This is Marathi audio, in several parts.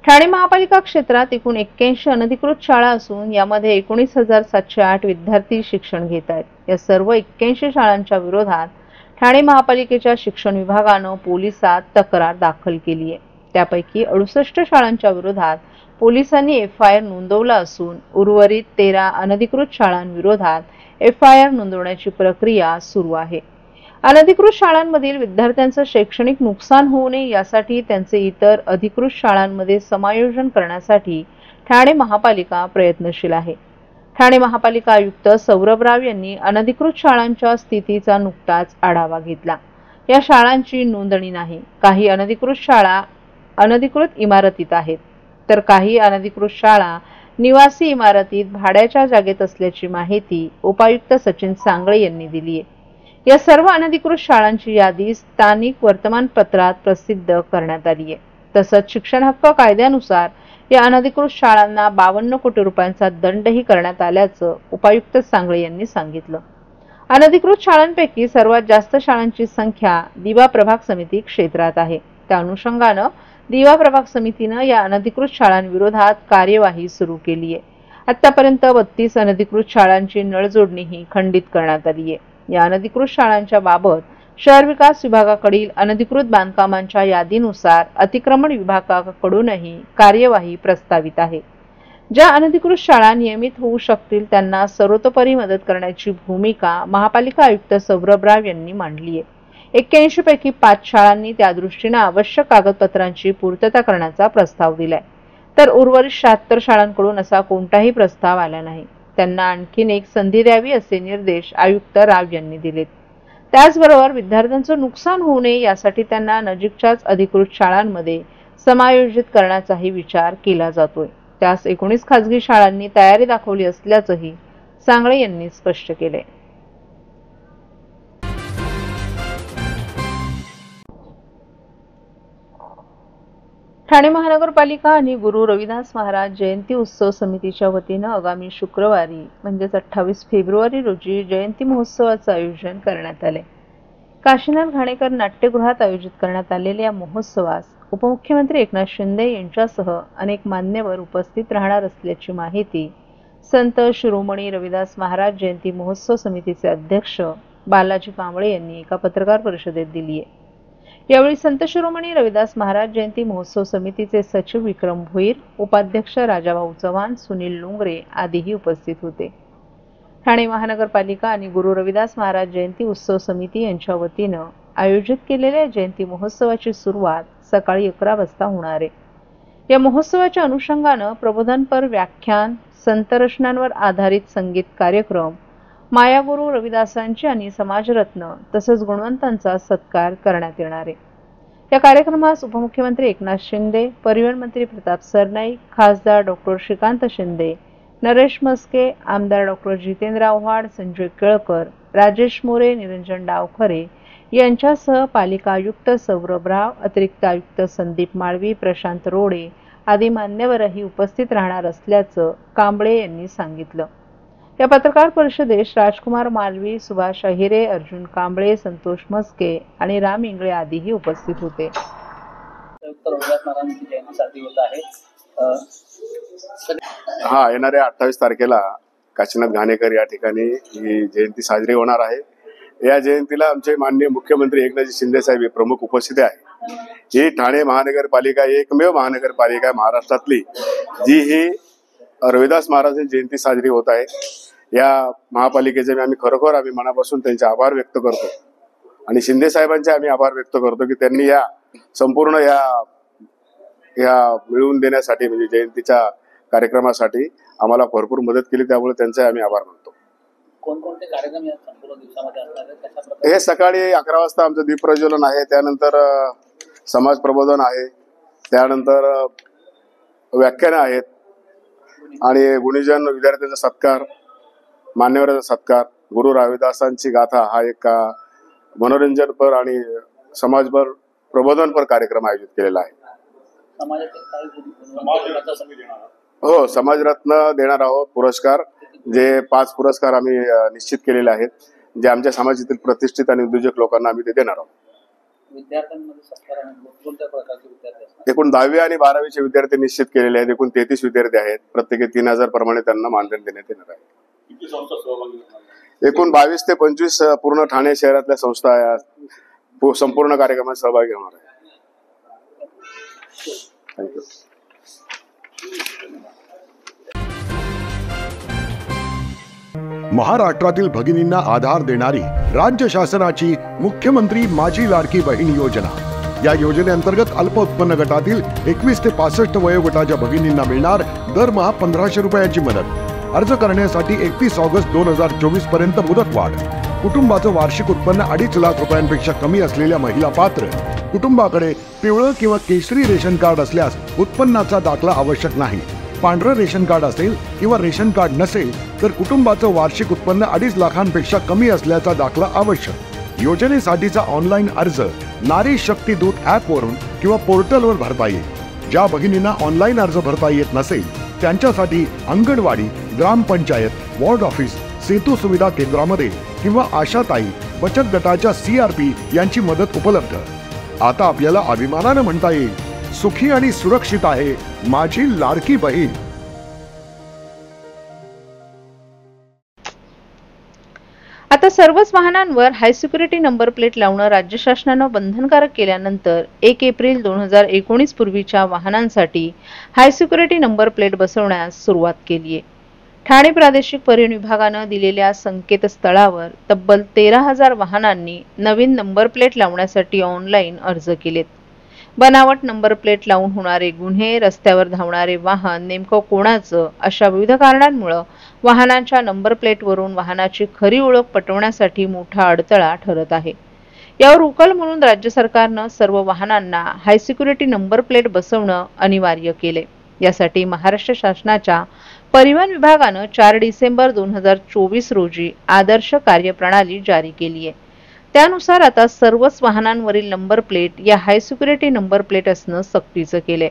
ठाणे महापालिका क्षेत्रात एकूण 81 अनधिकृत शाळा असून यामध्ये 19,708 विद्यार्थी शिक्षण घेत आहेत। या सर्व 81 शाळांच्या विरोधात ठाणे महापालिकेच्या शिक्षण विभागानं पोलिसात तक्रार दाखल केली आहे। त्यापैकी 68 शाळांच्या विरोधात पोलिसांनी FIR नोंदवला असून उर्वरित 13 अनधिकृत शाळांविरोधात FIR नोंदवण्याची प्रक्रिया सुरू आहे। अनधिकृत शाळांमधील विद्यार्थ्यांचं शैक्षणिक नुकसान होऊ नये यासाठी त्यांचे इतर अधिकृत शाळांमध्ये समायोजन करण्यासाठी ठाणे महापालिका प्रयत्नशील आहे। ठाणे महापालिका आयुक्त सौरभ राव यांनी अनधिकृत शाळांच्या स्थितीचा नुकताच आढावा घेतला। या शाळांची नोंदणी नाही। काही अनधिकृत शाळा अनधिकृत इमारतीत आहेत, तर काही अनधिकृत शाळा निवासी इमारतीत भाड्याच्या जागेत असल्याची माहिती उपायुक्त सचिन सांगळे यांनी दिली आहे। या सर्व अनधिकृत शाळांची यादी स्थानिक वर्तमानपत्रात प्रसिद्ध करण्यात आली आहे। तसंच शिक्षण हक्क कायद्यानुसार या अनधिकृत शाळांना 52 कोटी रुपयांचा दंडही करण्यात आल्याचं उपायुक्त सांगळे यांनी सांगितलं। अनधिकृत शाळांपैकी सर्वात जास्त शाळांची संख्या दिवा प्रभाग समिती क्षेत्रात आहे। त्या अनुषंगानं दिवा प्रभाग समितीनं या अनधिकृत शाळांविरोधात कार्यवाही सुरू केली आहे। आतापर्यंत 32 अनधिकृत शाळांची नळजोडणीही खंडित करण्यात आली आहे। या अनधिकृत शाळांच्या बाबत शहर विकास विभागाकडील अनधिकृत बांधकामांच्या यादीनुसार अतिक्रमण विभागाकडूनही कार्यवाही प्रस्तावित आहे। ज्या अनधिकृत शाळा नियमित होऊ शकतील त्यांना सर्वतोपरी मदत करण्याची भूमिका महापालिका आयुक्त सौरभ राव यांनी मांडली आहे। 81 पैकी 5 शाळांनी त्या दृष्टीने आवश्यक कागदपत्रांची पूर्तता करण्याचा प्रस्ताव दिलाय, तर उर्वरित 76 शाळांकडून असा कोणताही प्रस्ताव आला नाही। त्यांना आणखीन एक संधी द्यावी असे निर्देश आयुक्त राव यांनी दिलेत। त्याचबरोबर विद्यार्थ्यांचं नुकसान होऊ नये यासाठी त्यांना नजीकच्याच अधिकृत शाळांमध्ये समायोजित करण्याचाही विचार केला जातोय। त्यास 19 खासगी शाळांनी तयारी दाखवली असल्याचंही सांगळे यांनी स्पष्ट केले। ठाणे महानगरपालिका आणि गुरु रविदास महाराज जयंती उत्सव समितीच्या वतीनं आगामी शुक्रवारी म्हणजेच 28 फेब्रुवारी रोजी जयंती महोत्सवाचं आयोजन करण्यात आले। काशीनाथ घाणेकर नाट्यगृहात आयोजित करण्यात आलेल्या या महोत्सवास उपमुख्यमंत्री एकनाथ शिंदे यांच्यासह अनेक मान्यवर उपस्थित राहणार असल्याची माहिती संत शिरोमणी रविदास महाराज जयंती महोत्सव समितीचे अध्यक्ष बालाजी कांबळे यांनी एका पत्रकार परिषदेत दिली आहे। यावेळी संत शिरोमणी रविदास महाराज जयंती महोत्सव समितीचे सचिव विक्रम भोईर, उपाध्यक्ष राजाभाऊ चव्हाण, सुनील लुंगरे आदीही उपस्थित होते। ठाणे महानगरपालिका आणि गुरु रविदास महाराज जयंती उत्सव समिती यांच्या वतीनं आयोजित केलेल्या जयंती महोत्सवाची सुरुवात सकाळी 11 वाजता होणार आहे। या महोत्सवाच्या अनुषंगानं प्रबोधनपर व्याख्यान, संतरचनांवर आधारित संगीत कार्यक्रम, मायागुरु रविदासांची आणि समाजरत्न तसंच गुणवंतांचा सत्कार करण्यात येणार आहे। या कार्यक्रमास उपमुख्यमंत्री एकनाथ शिंदे, परिवहन मंत्री प्रताप सरनाईक, खासदार डॉक्टर श्रीकांत शिंदे, नरेश मस्के, आमदार डॉक्टर जितेंद्र आव्हाड, संजय केळकर, राजेश मोरे, निरंजन डावखरे यांच्यासह पालिका आयुक्त सौरभ राव, अतिरिक्त आयुक्त संदीप माळवी, प्रशांत रोडे आदी मान्यवरही उपस्थित राहणार असल्याचं कांबळे यांनी सांगितलं। या पत्रकार परिषदेत राजकुमार मालवी, सुभाष अहिरे, अर्जुन कांबळे, संतोष मस्के आणि राम इंगळे आदीही उपस्थित होते। हा, येणाऱ्या 28 तारखेला काशीनाथ घाणेकर या ठिकाणी ही जयंती साजरी होणार आहे। या जयंतीला आमचे माननीय मुख्यमंत्री एकनाथ शिंदे साहेब हे प्रमुख उपस्थित आहे। ही ठाणे महानगरपालिका एकमेव महानगरपालिका महाराष्ट्रातली जी ही रविदास महाराजांची जयंती साजरी होत आहे। या महापालिकेचे आम्ही खरोखर मनापासून त्यांचे आभार व्यक्त करतो आणि शिंदे साहेबांचे आम्ही आभार व्यक्त करतो की त्यांनी या संपूर्ण या मिळवून देण्यासाठी म्हणजे जयंतीच्या कार्यक्रमासाठी आम्हाला भरपूर मदत केली, त्यामुळे त्यांचे आम्ही आभार मानतो। कोणकोणते कार्यक्रम या संपूर्ण दिवसामध्ये असणार आहेत? हे सकाळी 11 वाजता आमचं दीप प्रज्वलन आहे, त्यानंतर समाज प्रबोधन आहे, त्यानंतर व्याख्यान आहेत आणि गुणीजन विद्यार्थ्यांचा सत्कार, मान्यवरांचा सत्कार, गुरु रविदासांची गाथा हा एक मनोरंजनपर आणि समाजपर प्रबोधनपर कार्यक्रम आयोजित केलेला आहे। हो, समाजरत्न देणार आहोत पुरस्कार, जे 5 पुरस्कार आम्ही निश्चित केलेले आहेत, जे आमच्या समाजातील प्रतिष्ठित आणि उद्योजक लोकांना आम्ही ते देणार आहोत। विद्यार्थ्यांमध्ये सत्कार आणि कोणत्या प्रकारचे विद्यार्थी असतात? एकूण 10वी आणि 12वीचे विद्यार्थी निश्चित केलेले आहेत. एकूण 33 विद्यार्थी आहेत. प्रत्येकी 3000 प्रमाणे त्यांना मानधन देण्यात येणार आहे. किती संस्था सहभागी होणार आहेत? एकूण 22 ते 25 पूर्ण ठाणे शहरातल्या संस्था या संपूर्ण कार्यक्रमात सहभागी होणार आहेत. थँक्यू. महाराष्ट्रातील भगिनींना आधार देणारी राज्य शासनाची मुख्यमंत्री माझी लाडकी बहीण योजना. या योजनेअंतर्गत अल्प उत्पन्न गटातील 21 ते 65 वयोगटाच्या भगिनींना मिळणार दरमहा 1500 रुपयाची मदत. अर्ज करण्यासाठी 31 ऑगस्ट 2024 पर्यंत मुदतवाढ. कुटुंबाचं वार्षिक उत्पन्न 2.5 लाख रुपयांपेक्षा कमी असलेल्या महिला पात्र. कुटुंबाकडे पिवळं किंवा केशरी रेशन कार्ड असल्यास उत्पन्नाचा दाखला आवश्यक नाही. पांढरं रेशन कार्ड असेल किंवा रेशन कार्ड नसेल तर कुटुंबाचं वार्षिक उत्पन्न 2.5 लाखांपेक्षा कमी असल्याचा दाखला आवश्यक. योजनेसाठीचा ऑनलाईन अर्ज नारी शक्ती दूत ॲपवरून किंवा पोर्टलवर भरता येईल. ज्या भगिनींना ऑनलाईन अर्ज भरता येत नसेल त्यांच्यासाठी अंगणवाडी, ग्रामपंचायत, वॉर्ड ऑफिस, सेतू सुविधा केंद्रामध्ये किंवा आशाताई बचत गटाच्या CRP यांची मदत उपलब्ध. आता आपल्याला अभिमानानं म्हणता येईल, सुखी आणि सुरक्षित आहे माझी लाडकी बहीण. आता सर्वच वाहनांवर हाय सिक्युरिटी नंबर प्लेट लावणं राज्य शासनानं बंधनकारक केल्यानंतर 1 एप्रिल 2019 पूर्वीच्या वाहनांसाठी हाय सिक्युरिटी नंबर प्लेट बसवण्यास सुरुवात केली आहे. ठाणे प्रादेशिक परिवहन विभागानं दिलेल्या संकेतस्थळावर तब्बल 13,000 वाहनांनी नवीन नंबर प्लेट लावण्यासाठी ऑनलाईन अर्ज केलेत. बनावट नंबर प्लेट लावून होणारे गुन्हे, रस्त्यावर धावणारे वाहन नेमकं कोणाचं, अशा विविध कारणांमुळे वाहनांच्या नंबर प्लेटवरून वाहनाची खरी ओळख पटवण्यासाठी मोठा अडथळा ठरत आहे. यावर उकल म्हणून राज्य सरकारनं सर्व वाहनांना हाय सिक्युरिटी नंबर प्लेट बसवणं अनिवार्य केले. यासाठी महाराष्ट्र शासनाच्या परिवहन विभागानं 4 डिसेंबर 2024 रोजी आदर्श कार्यप्रणाली जारी केली आहे. त्यानुसार आता सर्वच वाहनांवरील नंबर प्लेट या हाय सिक्युरिटी नंबर प्लेट असणं सक्तीचं केलंय.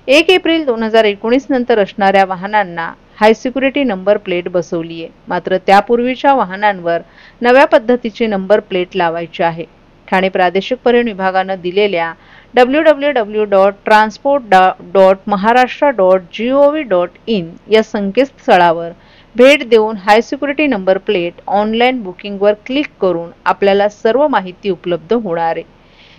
1 एप्रिल 2019 नंतर असणाऱ्या वाहनांना हाय सिक्युरिटी नंबर प्लेट बसवली आहे. मात्र त्यापूर्वीच्या वाहनांवर नव्या पद्धतीची नंबर प्लेट लावायची आहे. ठाणे प्रादेशिक परिवहन विभागानं दिलेल्या www.transport.maharashtra.gov.in या संकेतस्थळावर भेट देऊन high security number plate online बुकिंगवर क्लिक करून आपल्याला सर्व माहिती उपलब्ध होणार आहे.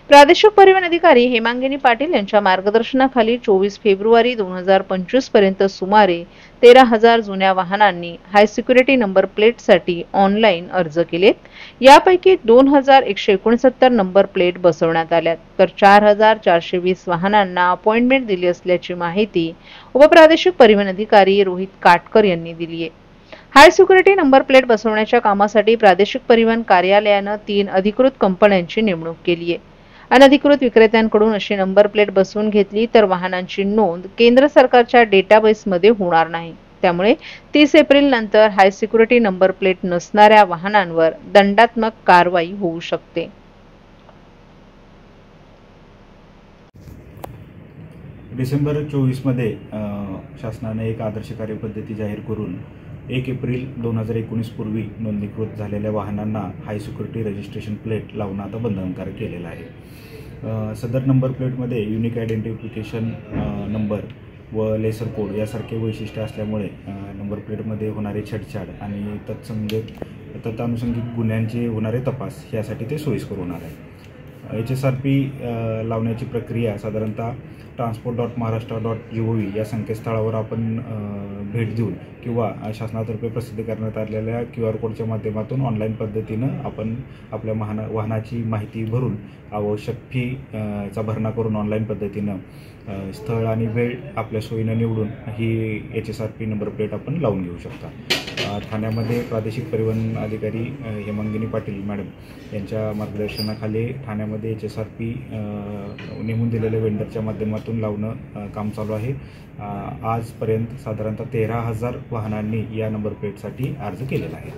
प्रादेशिक परिवहन अधिकारी हेमांगिनी पाटील यांच्या मार्गदर्शनाखाली 24 फेब्रुवारी 2025 पर्यंत सुमारे 13,000 जुन्या वाहनांनी हाय सिक्युरिटी नंबर प्लेटसाठी ऑनलाईन अर्ज केलेत. यापैकी 2,169 नंबर प्लेट बसवण्यात आल्यात, तर 4,420 वाहनांना अपॉइंटमेंट दिली असल्याची माहिती उपप्रादेशिक परिवहन अधिकारी रोहित काटकर यांनी दिली आहे. हाय सिक्युरिटी नंबर प्लेट बसवण्याच्या कामासाठी प्रादेशिक परिवहन कार्यालयानं 3 अधिकृत कंपन्यांची नेमणूक केली आहे. अनधिकृत विक्रेत्यांकडून अशी नंबर प्लेट बसवून घेतली तर वाहनांची नोंद केंद्र सरकारच्या डेटाबेसमध्ये होणार नाही. त्यामुळे 30 एप्रिल नंतर हाय सिक्युरिटी नंबर प्लेट नसणाऱ्या वाहनांवर दंडात्मक कारवाई होऊ शकते. डिसेंबर 24 मध्ये शासनाने एक आदर्श कार्यपद्धती जाहीर करून 1 एप्रिल 2019 पूर्वी नोंदणीकृत झालेल्या वाहनांना हाय सिक्युरिटी रजिस्ट्रेशन प्लेट लावणं आता बंधनकारक केलेलं आहे. सदर नंबर प्लेटमध्ये युनिक आयडेंटिफिकेशन नंबर व लेसर कोड यासारखे वैशिष्ट्ये असल्यामुळे नंबर प्लेटमध्ये होणारे छेडछाड आणि तत्संगत गुन्ह्यांचे होणारे तपास यासाठी ते सोयीस्कर होणार आहे. HSRP लावण्याची प्रक्रिया साधारणतः transport.maharashtra.gov या संकेतस्थळावर आपण भेट देऊन किंवा शासनातर्फे प्रसिद्ध करण्यात आलेल्या QR कोडच्या माध्यमातून ऑनलाईन पद्धतीनं आपण आपल्या वाहनाची माहिती भरून आवश्यक फीचा भरणा करून ऑनलाईन पद्धतीनं स्थळ आणि वेळ आपल्या सोयीनं निवडून ही HSRP नंबर प्लेट आपण लावून घेऊ शकता. ठाण्यामध्ये प्रादेशिक परिवहन अधिकारी हेमांगिनी पाटील मॅडम यांच्या मार्गदर्शनाखाली ठाण्यामध्ये HSRP नेमून दिलेल्या वेंडरच्या माध्यमातून लावणं काम चालू आहे. आजपर्यंत साधारणतः 13,000 वाहनांनी या नंबर प्लेटसाठी अर्ज केलेला आहे.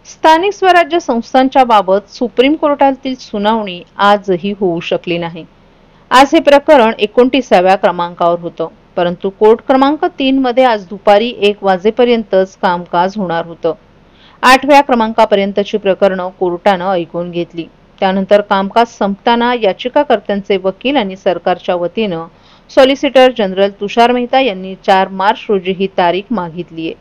स्थानिक स्वराज्य संस्थांच्या बाबत सुप्रीम कोर्टातील सुनावणी आजही होऊ शकली नाही. आज हे प्रकरण 29व्या क्रमांकावर होतं. परंतु कोर्ट क्रमांक 3 मध्ये आज दुपारी 1 वाजेपर्यंतच कामकाज होणार होतं. 8व्या क्रमांकापर्यंतची प्रकरणं कोर्टानं ऐकून घेतली. त्यानंतर कामकाज संपताना याचिकाकर्त्यांचे वकील आणि सरकारच्या वतीनं सॉलिसिटर जनरल तुषार मेहता यांनी 4 मार्च रोजी ही तारीख मागितली आहे.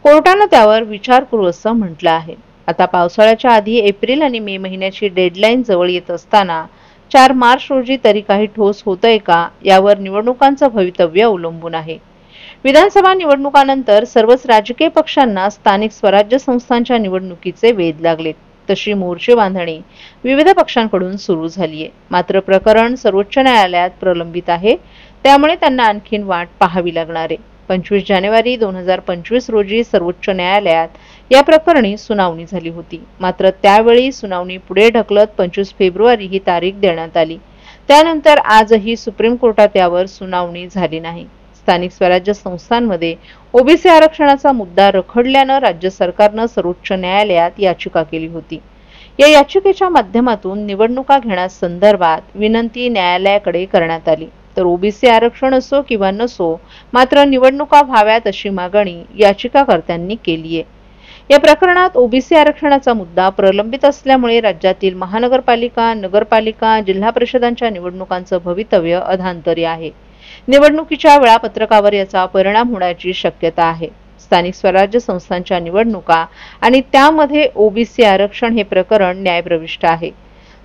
कोर्टानं त्यावर विचार करू असं म्हटलं आहे. आता पावसाळ्याच्या आधी एप्रिल आणि मे महिन्याची डेडलाईन जवळ येत असताना 4 मार्च रोजी तरी काही ठोस होतंय का यावर निवडणुकांचं भवितव्य अवलंबून आहे. विधानसभा निवडणुकानंतर सर्वच राजकीय पक्षांना स्थानिक स्वराज्य संस्थांच्या निवडणुकीचे वेध लागलेत. तशी मोर्चे बांधणी विविध पक्षांकडून सुरू झाली आहे. मात्र प्रकरण सर्वोच्च न्यायालयात प्रलंबित आहे, त्यामुळे त्यांना आणखीन वाट पाहावी लागणार आहे. 25 जानेवारी 2025 रोजी सर्वोच्च न्यायालयात या प्रकरणी सुनावणी झाली होती. मात्र त्यावेळी सुनावणी पुढे ढकलत 25 फेब्रुवारी ही तारीख देण्यात आली. त्यानंतर आजही सुप्रीम कोर्टात यावर सुनावणी झाली नाही. स्थानिक स्वराज्य संस्थांमध्ये ओबीसी आरक्षणाचा मुद्दा रखडल्यानं राज्य सरकारनं सर्वोच्च न्यायालयात याचिका केली होती. या याचिकेच्या माध्यमातून निवडणुका घेण्यासंदर्भात विनंती न्यायालयाकडे करण्यात आली. तर ओबीसी आरक्षण असो किंवा नसो, मात्र निवडणुका व्हाव्यात अशी मागणी याचिकाकर्त्यांनी केली आहे. या प्रकरणात ओबीसी आरक्षणाचा मुद्दा प्रलंबित असल्यामुळे राज्यातील महानगरपालिका, नगरपालिका, जिल्हा परिषदांच्या निवडणुकांचं भवितव्य अधांतरी आहे. निवडणुकीच्या वेळापत्रकावर याचा परिणाम होण्याची शक्यता आहे. स्थानिक स्वराज्य संस्थांच्या निवडणुका आणि त्यामध्ये ओबीसी आरक्षण हे प्रकरण न्यायप्रविष्ट आहे.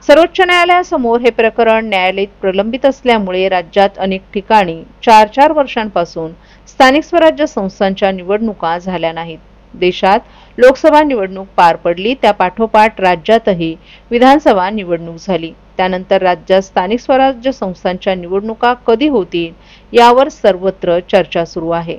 सर्वोच्च न्यायालयासमोर हे प्रकरण न्यायालयात प्रलंबित असल्यामुळे राज्यात अनेक ठिकाणी 4-4 वर्षांपासून स्थानिक स्वराज्य संस्थांच्या निवडणुका झाल्या नाहीत. देशात लोकसभा निवडणूक पार पडली, त्या पाठोपाठ राज्यातही विधानसभा निवडणूक झाली. त्यानंतर राज्यात स्थानिक स्वराज्य संस्थांच्या निवडणुका कधी होतील यावर सर्वत्र चर्चा सुरू आहे.